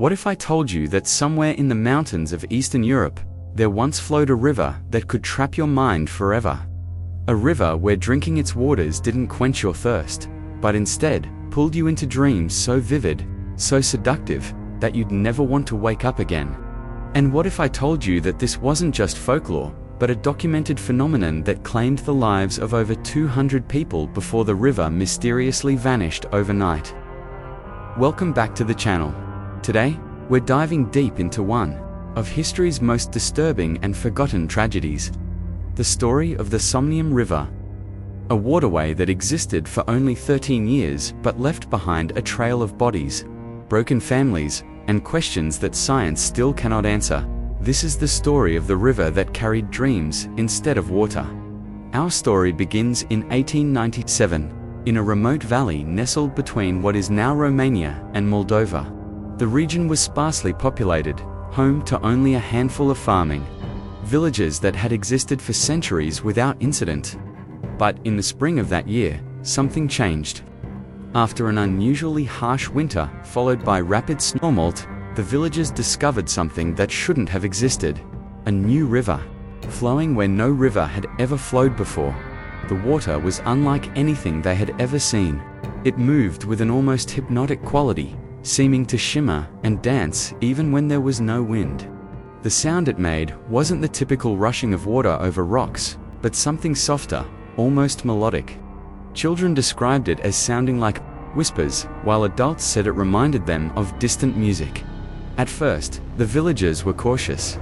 What if I told you that somewhere in the mountains of Eastern Europe, there once flowed a river that could trap your mind forever? A river where drinking its waters didn't quench your thirst, but instead pulled you into dreams so vivid, so seductive, that you'd never want to wake up again. And what if I told you that this wasn't just folklore, but a documented phenomenon that claimed the lives of over 200 people before the river mysteriously vanished overnight? Welcome back to the channel. Today, we're diving deep into one of history's most disturbing and forgotten tragedies, the story of the Somnium River, a waterway that existed for only 13 years but left behind a trail of bodies, broken families, and questions that science still cannot answer. This is the story of the river that carried dreams instead of water. Our story begins in 1897, in a remote valley nestled between what is now Romania and Moldova. The region was sparsely populated, home to only a handful of farming villages that had existed for centuries without incident. But in the spring of that year, something changed. After an unusually harsh winter, followed by rapid snowmelt, the villagers discovered something that shouldn't have existed: a new river, flowing where no river had ever flowed before. The water was unlike anything they had ever seen. It moved with an almost hypnotic quality, seeming to shimmer and dance even when there was no wind. The sound it made wasn't the typical rushing of water over rocks, but something softer, almost melodic. Children described it as sounding like whispers, while adults said it reminded them of distant music. At first, the villagers were cautious.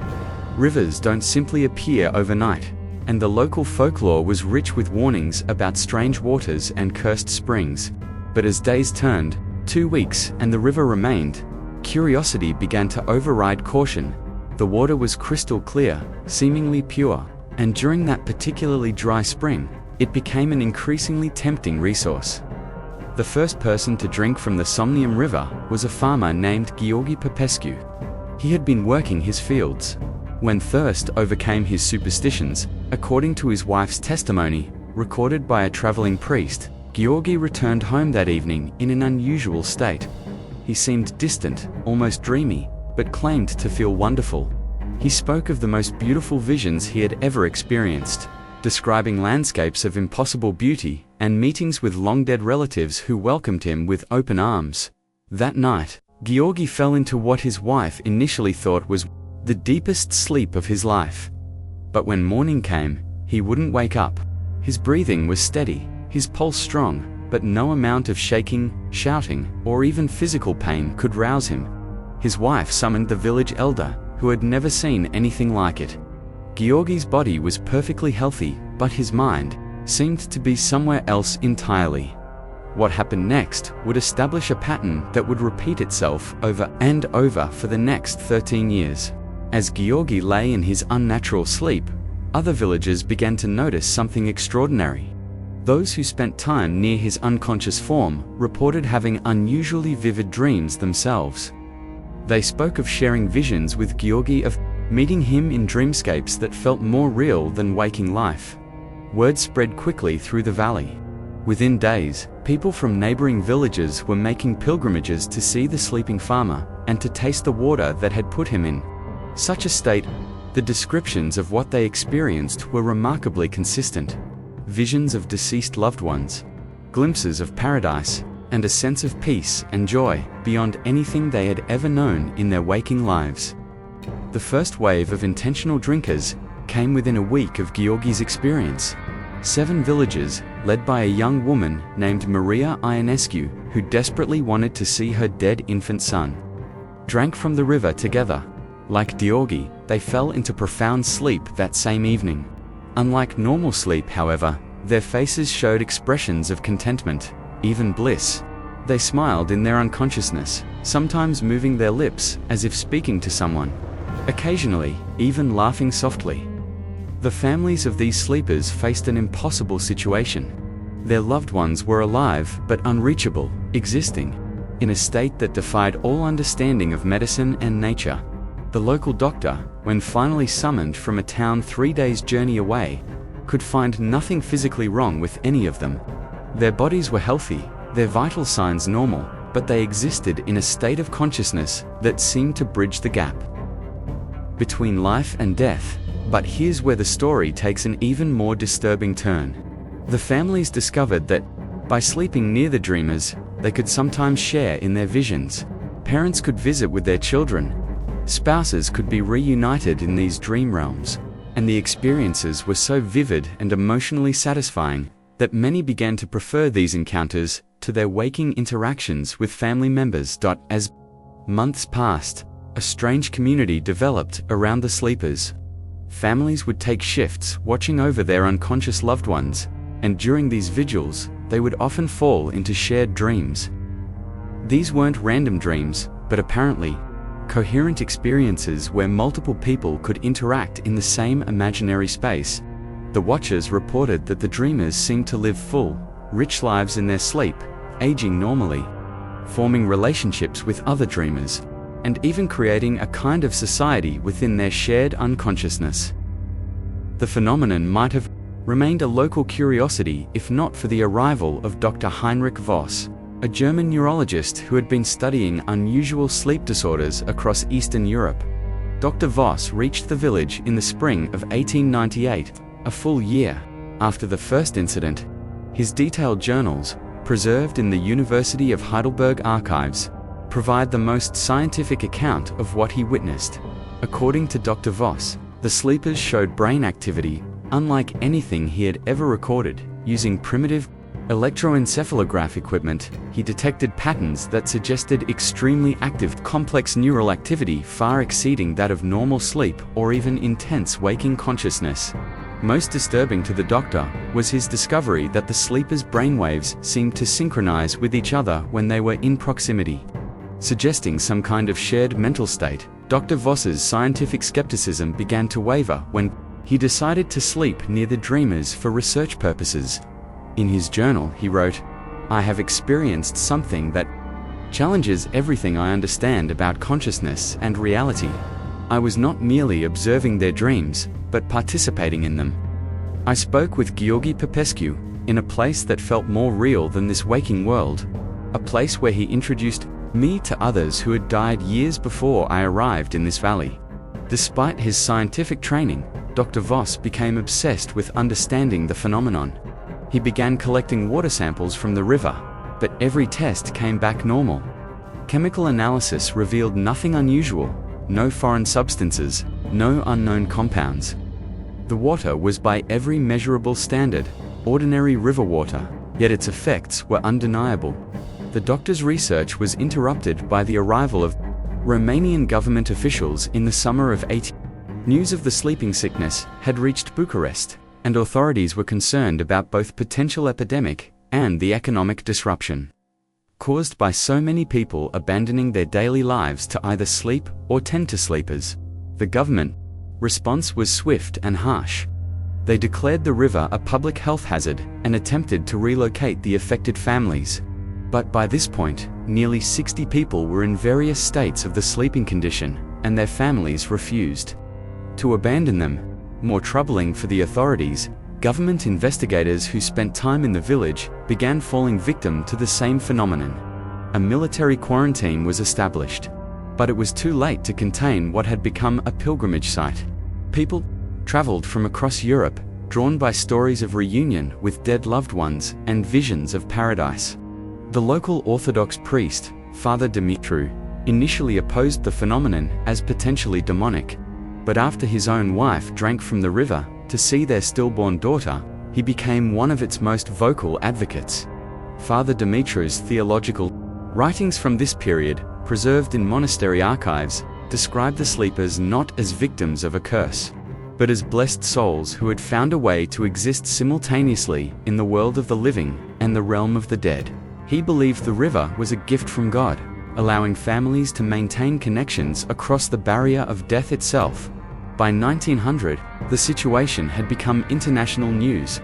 Rivers don't simply appear overnight, and the local folklore was rich with warnings about strange waters and cursed springs. But as days turned, 2 weeks, and the river remained, curiosity began to override caution. The water was crystal clear, seemingly pure, and during that particularly dry spring, it became an increasingly tempting resource. The first person to drink from the Somnium River was a farmer named Gheorghe Popescu. He had been working his fields when thirst overcame his superstitions. According to his wife's testimony, recorded by a traveling priest, Gheorghe returned home that evening in an unusual state. He seemed distant, almost dreamy, but claimed to feel wonderful. He spoke of the most beautiful visions he had ever experienced, describing landscapes of impossible beauty and meetings with long-dead relatives who welcomed him with open arms. That night, Gheorghe fell into what his wife initially thought was the deepest sleep of his life. But when morning came, he wouldn't wake up. His breathing was steady, his pulse strong, but no amount of shaking, shouting, or even physical pain could rouse him. His wife summoned the village elder, who had never seen anything like it. Gheorghe's body was perfectly healthy, but his mind seemed to be somewhere else entirely. What happened next would establish a pattern that would repeat itself over and over for the next 13 years. As Gheorghe lay in his unnatural sleep, other villagers began to notice something extraordinary. Those who spent time near his unconscious form reported having unusually vivid dreams themselves. They spoke of sharing visions with Gheorghe, of meeting him in dreamscapes that felt more real than waking life. Word spread quickly through the valley. Within days, people from neighboring villages were making pilgrimages to see the sleeping farmer and to taste the water that had put him in such a state. The descriptions of what they experienced were remarkably consistent: visions of deceased loved ones, glimpses of paradise, and a sense of peace and joy beyond anything they had ever known in their waking lives. The first wave of intentional drinkers came within a week of Gheorghe's experience. 7 villagers, led by a young woman named Maria Ionescu, who desperately wanted to see her dead infant son, drank from the river together. Like Gheorghe, they fell into profound sleep that same evening. Unlike normal sleep, however, their faces showed expressions of contentment, even bliss. They smiled in their unconsciousness, sometimes moving their lips as if speaking to someone, occasionally even laughing softly. The families of these sleepers faced an impossible situation. Their loved ones were alive but unreachable, existing in a state that defied all understanding of medicine and nature. The local doctor, when finally summoned from a town 3 days' journey away, could find nothing physically wrong with any of them. Their bodies were healthy, their vital signs normal, but they existed in a state of consciousness that seemed to bridge the gap between life and death. But here's where the story takes an even more disturbing turn. The families discovered that, by sleeping near the dreamers, they could sometimes share in their visions. Parents could visit with their children. Spouses could be reunited in these dream realms. And the experiences were so vivid and emotionally satisfying that many began to prefer these encounters to their waking interactions with family members. As months passed, a strange community developed around the sleepers. Families would take shifts watching over their unconscious loved ones, and during these vigils, they would often fall into shared dreams. These weren't random dreams, but apparently coherent experiences where multiple people could interact in the same imaginary space. The watchers reported that the dreamers seemed to live full, rich lives in their sleep, aging normally, forming relationships with other dreamers, and even creating a kind of society within their shared unconsciousness. The phenomenon might have remained a local curiosity if not for the arrival of Dr. Heinrich Voss, a German neurologist who had been studying unusual sleep disorders across Eastern Europe. Dr. Voss reached the village in the spring of 1898, a full year after the first incident. His detailed journals, preserved in the University of Heidelberg archives, provide the most scientific account of what he witnessed. According to Dr. Voss, the sleepers showed brain activity unlike anything he had ever recorded. Using primitive electroencephalograph equipment, he detected patterns that suggested extremely active, complex neural activity far exceeding that of normal sleep or even intense waking consciousness. Most disturbing to the doctor was his discovery that the sleepers' brainwaves seemed to synchronize with each other when they were in proximity, suggesting some kind of shared mental state. Dr. Voss's scientific skepticism began to waver when he decided to sleep near the dreamers for research purposes. In his journal, he wrote, "I have experienced something that challenges everything I understand about consciousness and reality. I was not merely observing their dreams, but participating in them. I spoke with Georgi Popescu in a place that felt more real than this waking world, a place where he introduced me to others who had died years before I arrived in this valley." Despite his scientific training, Dr. Voss became obsessed with understanding the phenomenon. He began collecting water samples from the river, but every test came back normal. Chemical analysis revealed nothing unusual, no foreign substances, no unknown compounds. The water was by every measurable standard, ordinary river water, yet its effects were undeniable. The doctor's research was interrupted by the arrival of Romanian government officials in the summer of 18. News of the sleeping sickness had reached Bucharest, and authorities were concerned about both potential epidemic and the economic disruption caused by so many people abandoning their daily lives to either sleep or tend to sleepers. The government response was swift and harsh. They declared the river a public health hazard and attempted to relocate the affected families. But by this point, nearly 60 people were in various states of the sleeping condition, and their families refused to abandon them. More troubling for the authorities, government investigators who spent time in the village began falling victim to the same phenomenon. A military quarantine was established, but it was too late to contain what had become a pilgrimage site. People traveled from across Europe, drawn by stories of reunion with dead loved ones and visions of paradise. The local Orthodox priest, Father Dumitru, initially opposed the phenomenon as potentially demonic, but after his own wife drank from the river to see their stillborn daughter, he became one of its most vocal advocates. Father Dumitru's theological writings from this period, preserved in monastery archives, describe the sleepers not as victims of a curse, but as blessed souls who had found a way to exist simultaneously in the world of the living and the realm of the dead. He believed the river was a gift from God, allowing families to maintain connections across the barrier of death itself. By 1900, the situation had become international news.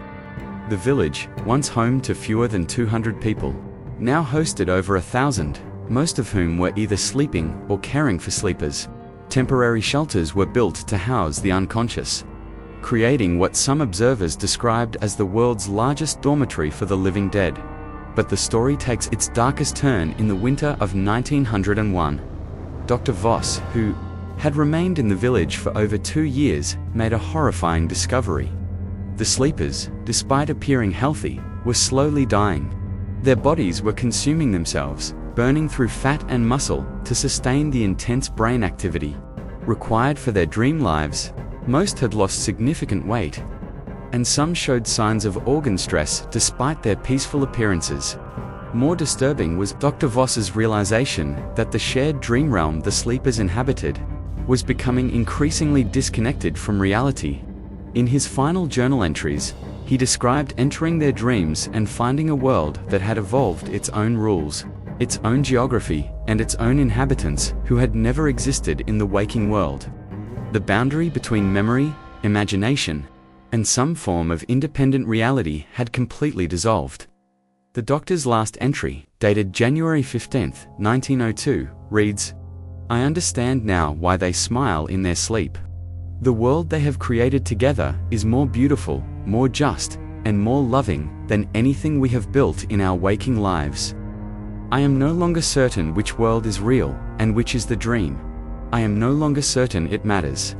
The village, once home to fewer than 200 people, now hosted over 1,000, most of whom were either sleeping or caring for sleepers. Temporary shelters were built to house the unconscious, creating what some observers described as the world's largest dormitory for the living dead. But the story takes its darkest turn in the winter of 1901. Dr. Voss, who had remained in the village for over 2 years, made a horrifying discovery. The sleepers, despite appearing healthy, were slowly dying. Their bodies were consuming themselves, burning through fat and muscle to sustain the intense brain activity required for their dream lives. Most had lost significant weight, and some showed signs of organ stress despite their peaceful appearances. More disturbing was Dr. Voss's realization that the shared dream realm the sleepers inhabited was becoming increasingly disconnected from reality. In his final journal entries, he described entering their dreams and finding a world that had evolved its own rules, its own geography, and its own inhabitants who had never existed in the waking world. The boundary between memory, imagination, and some form of independent reality had completely dissolved. The doctor's last entry, dated January 15, 1902, reads, "I understand now why they smile in their sleep. The world they have created together is more beautiful, more just, and more loving than anything we have built in our waking lives. I am no longer certain which world is real and which is the dream. I am no longer certain it matters."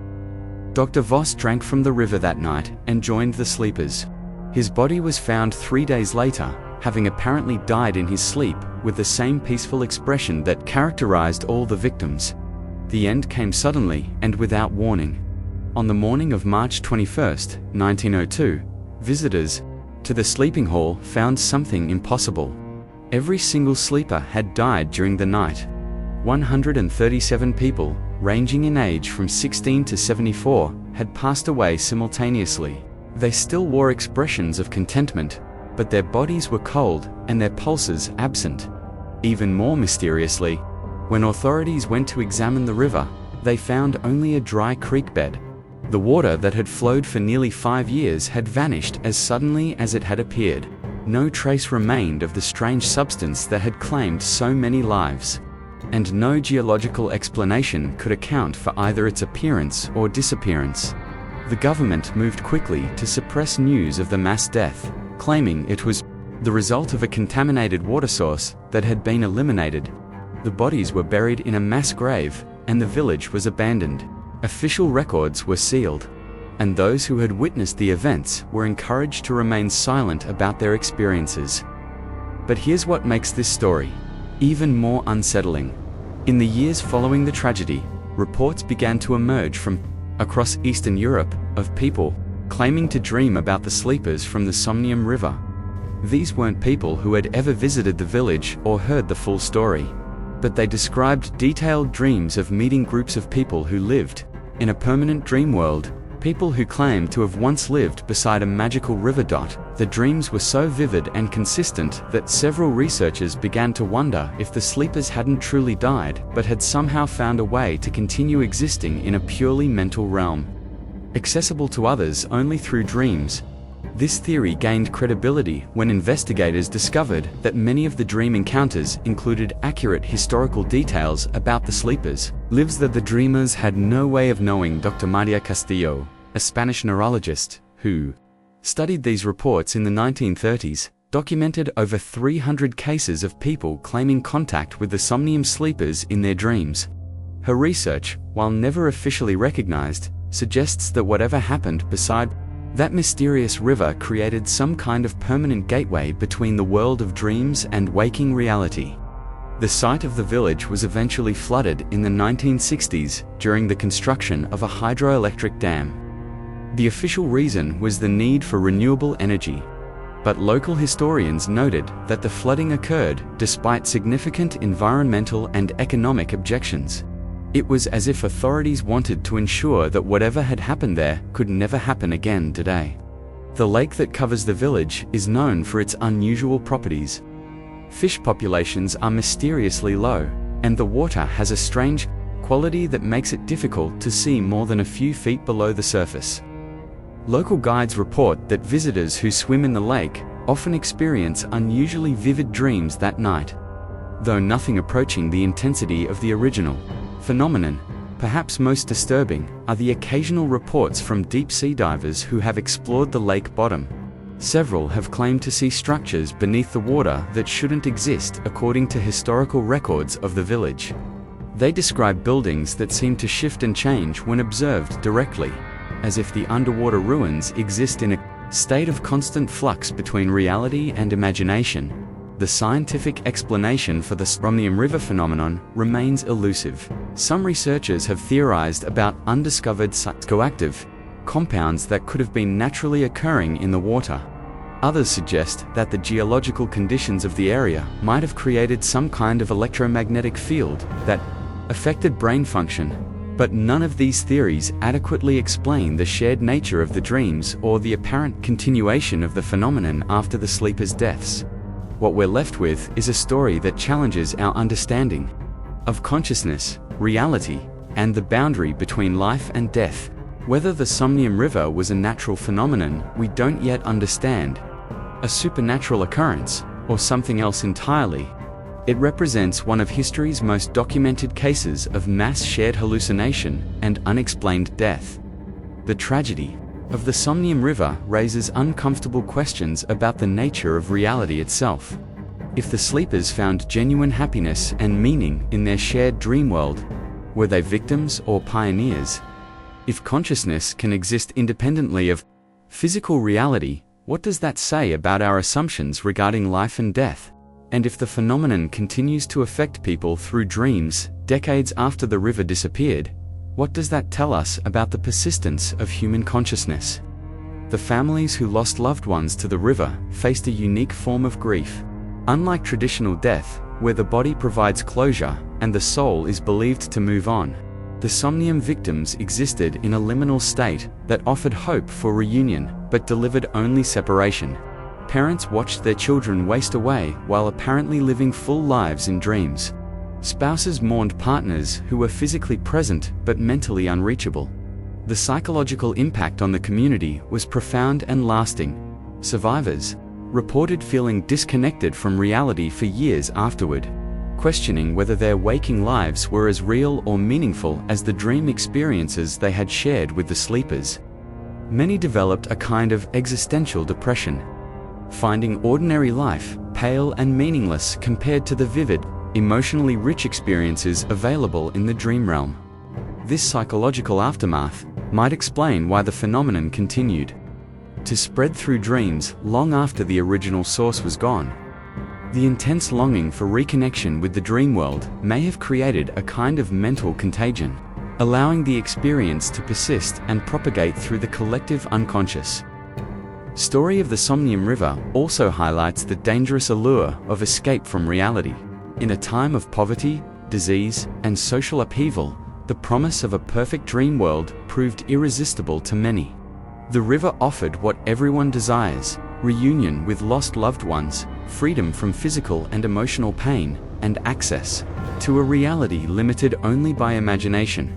Dr. Voss drank from the river that night and joined the sleepers. His body was found 3 days later, having apparently died in his sleep with the same peaceful expression that characterized all the victims. The end came suddenly and without warning. On the morning of March 21, 1902, visitors to the sleeping hall found something impossible. Every single sleeper had died during the night. 137 people, ranging in age from 16 to 74, had passed away simultaneously. They still wore expressions of contentment, but their bodies were cold and their pulses absent. Even more mysteriously, when authorities went to examine the river, they found only a dry creek bed. The water that had flowed for nearly 5 years had vanished as suddenly as it had appeared. No trace remained of the strange substance that had claimed so many lives, and no geological explanation could account for either its appearance or disappearance. The government moved quickly to suppress news of the mass death, claiming it was the result of a contaminated water source that had been eliminated. The bodies were buried in a mass grave, and the village was abandoned. Official records were sealed, and those who had witnessed the events were encouraged to remain silent about their experiences. But here's what makes this story even more unsettling. In the years following the tragedy, reports began to emerge from across Eastern Europe of people claiming to dream about the sleepers from the Somnium River. These weren't people who had ever visited the village or heard the full story, but they described detailed dreams of meeting groups of people who lived in a permanent dream world, people who claimed to have once lived beside a magical river. The dreams were so vivid and consistent that several researchers began to wonder if the sleepers hadn't truly died, but had somehow found a way to continue existing in a purely mental realm, accessible to others only through dreams. This theory gained credibility when investigators discovered that many of the dream encounters included accurate historical details about the sleepers, lives that the dreamers had no way of knowing. Dr. Maria Castillo, a Spanish neurologist, who studied these reports in the 1930s, documented over 300 cases of people claiming contact with the Somnium sleepers in their dreams. Her research, while never officially recognized, suggests that whatever happened beside that mysterious river created some kind of permanent gateway between the world of dreams and waking reality. The site of the village was eventually flooded in the 1960s during the construction of a hydroelectric dam. The official reason was the need for renewable energy, but local historians noted that the flooding occurred despite significant environmental and economic objections. It was as if authorities wanted to ensure that whatever had happened there could never happen again today. The lake that covers the village is known for its unusual properties. Fish populations are mysteriously low, and the water has a strange quality that makes it difficult to see more than a few feet below the surface. Local guides report that visitors who swim in the lake often experience unusually vivid dreams that night, though nothing approaching the intensity of the original phenomenon. Perhaps most disturbing are the occasional reports from deep-sea divers who have explored the lake bottom. Several have claimed to see structures beneath the water that shouldn't exist according to historical records of the village. They describe buildings that seem to shift and change when observed directly, as if the underwater ruins exist in a state of constant flux between reality and imagination. The scientific explanation for the Somnium River phenomenon remains elusive. Some researchers have theorized about undiscovered psychoactive compounds that could have been naturally occurring in the water. Others suggest that the geological conditions of the area might have created some kind of electromagnetic field that affected brain function, but none of these theories adequately explain the shared nature of the dreams or the apparent continuation of the phenomenon after the sleepers' deaths. What we're left with is a story that challenges our understanding of consciousness, reality, and the boundary between life and death. Whether the Somnium River was a natural phenomenon we don't yet understand, a supernatural occurrence, or something else entirely, it represents one of history's most documented cases of mass shared hallucination and unexplained death. The tragedy of the Somnium River raises uncomfortable questions about the nature of reality itself. If the sleepers found genuine happiness and meaning in their shared dream world, were they victims or pioneers? If consciousness can exist independently of physical reality, what does that say about our assumptions regarding life and death? And if the phenomenon continues to affect people through dreams, decades after the river disappeared, what does that tell us about the persistence of human consciousness? The families who lost loved ones to the river faced a unique form of grief. Unlike traditional death, where the body provides closure and the soul is believed to move on, the Somnium victims existed in a liminal state that offered hope for reunion but delivered only separation. Parents watched their children waste away while apparently living full lives in dreams. Spouses mourned partners who were physically present but mentally unreachable. The psychological impact on the community was profound and lasting. Survivors reported feeling disconnected from reality for years afterward, questioning whether their waking lives were as real or meaningful as the dream experiences they had shared with the sleepers. Many developed a kind of existential depression, finding ordinary life pale and meaningless compared to the vivid, emotionally rich experiences available in the dream realm. This psychological aftermath might explain why the phenomenon continued to spread through dreams long after the original source was gone. The intense longing for reconnection with the dream world may have created a kind of mental contagion, allowing the experience to persist and propagate through the collective unconscious. Story of the Somnium River also highlights the dangerous allure of escape from reality. In a time of poverty, disease, and social upheaval, the promise of a perfect dream world proved irresistible to many. The river offered what everyone desires: reunion with lost loved ones, freedom from physical and emotional pain, and access to a reality limited only by imagination.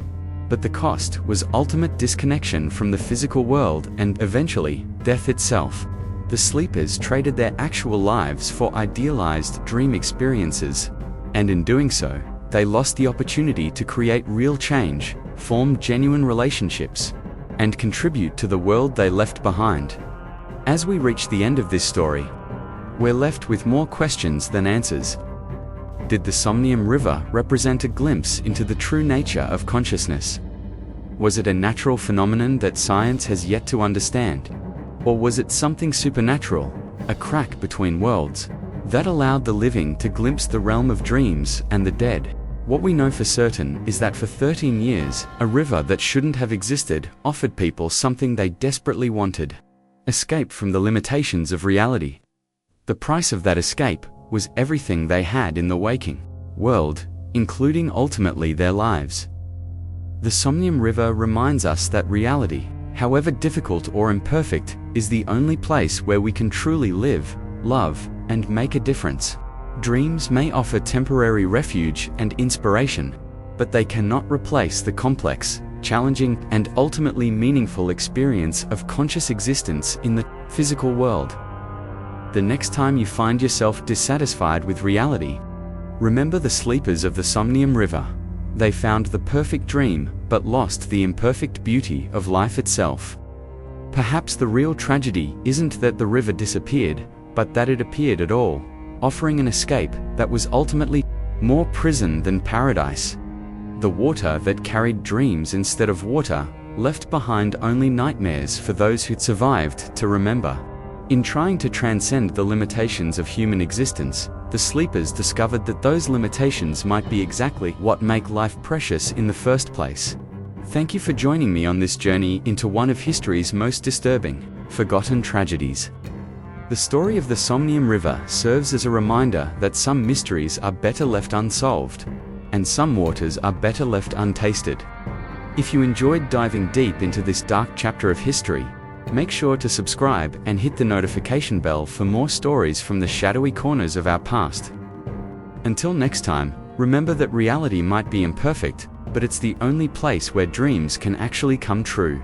But the cost was ultimate disconnection from the physical world and, eventually, death itself. The sleepers traded their actual lives for idealized dream experiences, and in doing so, they lost the opportunity to create real change, form genuine relationships, and contribute to the world they left behind. As we reach the end of this story, we're left with more questions than answers. Did the Somnium River represent a glimpse into the true nature of consciousness? Was it a natural phenomenon that science has yet to understand? Or was it something supernatural, a crack between worlds, that allowed the living to glimpse the realm of dreams and the dead? What we know for certain is that for 13 years, a river that shouldn't have existed offered people something they desperately wanted: escape from the limitations of reality. The price of that escape was everything they had in the waking world, including ultimately their lives. The Somnium River reminds us that reality, however difficult or imperfect, is the only place where we can truly live, love, and make a difference. Dreams may offer temporary refuge and inspiration, but they cannot replace the complex, challenging, and ultimately meaningful experience of conscious existence in the physical world. The next time you find yourself dissatisfied with reality, remember the sleepers of the Somnium River. They found the perfect dream, but lost the imperfect beauty of life itself. Perhaps the real tragedy isn't that the river disappeared, but that it appeared at all, offering an escape that was ultimately more prison than paradise. The water that carried dreams instead of water left behind only nightmares for those who survived to remember. In trying to transcend the limitations of human existence, the sleepers discovered that those limitations might be exactly what make life precious in the first place. Thank you for joining me on this journey into one of history's most disturbing, forgotten tragedies. The story of the Somnium River serves as a reminder that some mysteries are better left unsolved, and some waters are better left untasted. If you enjoyed diving deep into this dark chapter of history, make sure to subscribe and hit the notification bell for more stories from the shadowy corners of our past. Until next time, remember that reality might be imperfect, but it's the only place where dreams can actually come true.